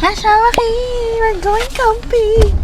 Ashawaki! We're going camping!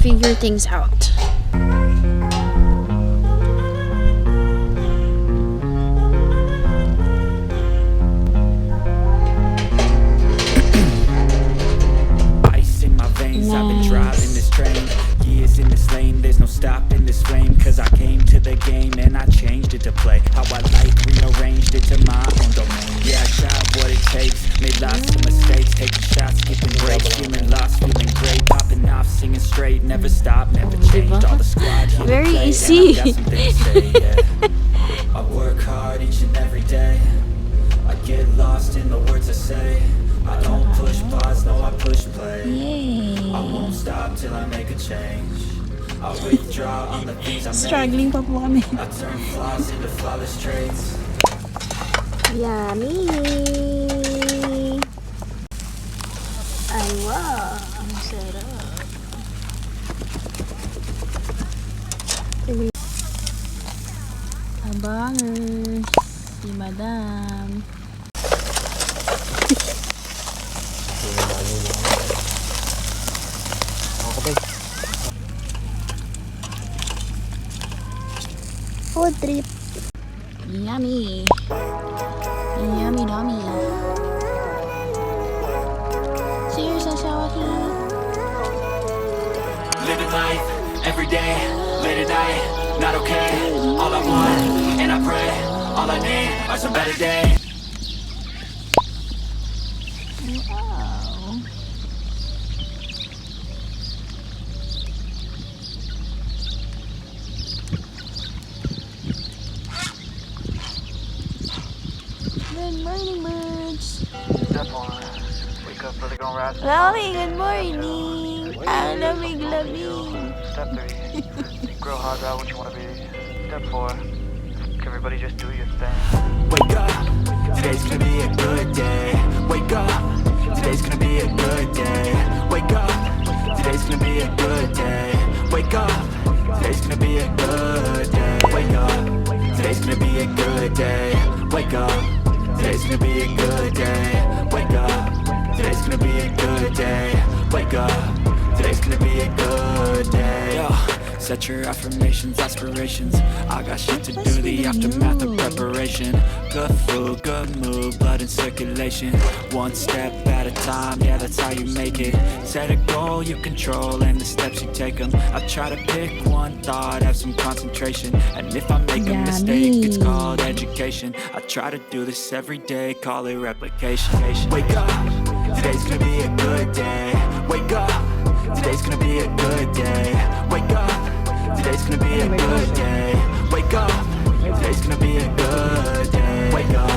Figure things out. Ice in my veins, I've been driving this train. Years in this lane, there's no stopping this flame. Cause I came to the game and I changed it to play how I like, rearranged it to my own domain. Yeah, I tried what it takes, made lots of mistakes, taking shots, skipping breaks, feeling lost, feeling great, popping off, singing straight, never stop, never changed. All the squad here very to play, easy. and I've got some things to say, yeah. I work hard each and every day. I get lost in the words I say. I don't push pause, no, I push play. Yay. I won't stop till I make a change. I withdraw on the things I make. Struggling pa po kami. I turn flaws into flawless traits. Yummy! Ay, wow! Ang sarap. Abangers! Si Madam. food trip. Yummy. Yummy dummy. Cheers, Ashawahi. Living life, every day, late at night, not okay. All I want, and I pray, all I need are some better days. Wow. Good morning, birds. Step on. Wake up, brother, gonna rise. Lamig, good morning. Ang lamig. Step 3. Grow hard out what you wanna be. Step 4. Everybody just do your thing. Wake up, today's gonna be a good day. Wake up, today's gonna be a good day. Wake up, today's gonna be a good day. Wake up, today's gonna be a good day. Wake up, today's gonna be a good day. Wake up, today's gonna be a good day. Wake up, today's gonna be a good day. Wake up, today's gonna be a good day. Yo, set your affirmations, aspirations. I got shit to do, the aftermath of preparation. Good food, good mood, blood in circulation. One step at a time, yeah, that's how you make it. Set a goal you control and the steps you take them. I try to pick one thought, have some concentration. And if I make a mistake, it's called education. I try to do this every day, call it replication. Wake up, today's gonna be a good day. Wake up, today's gonna be a good day. Wake up, today's gonna be a good day. Wake up, today's gonna be a good day. Wake up.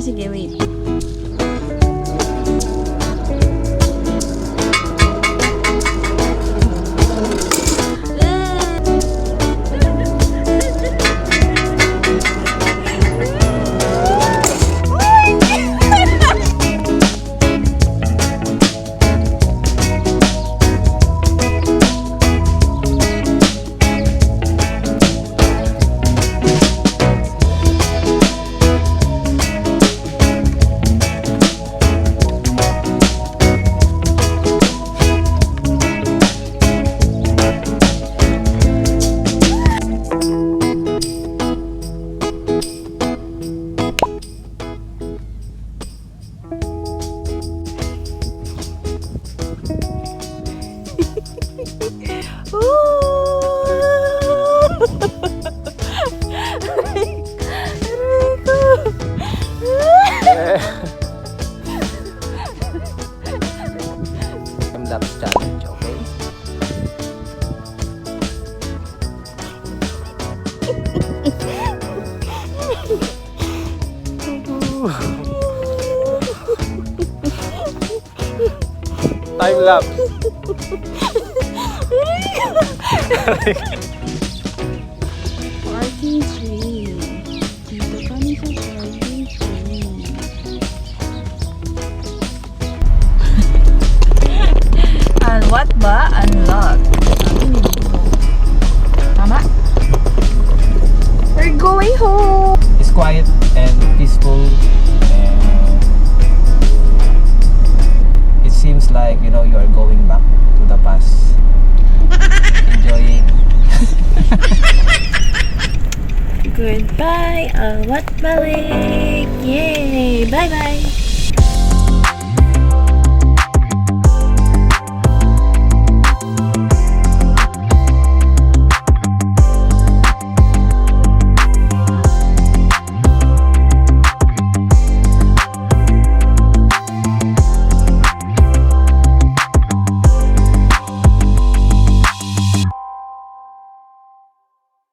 Sige, wait. Time-lapse challenge, okay? Time-lapse. Parking tree. Dito kami sa parking tree. Wathba unlocked. Sabi ni Bruno. Tama? We're going home. It's quiet and peaceful, and it seems like, you know, you are going back to the past, enjoying. Goodbye, Wathba Lake. Yay! Bye-bye.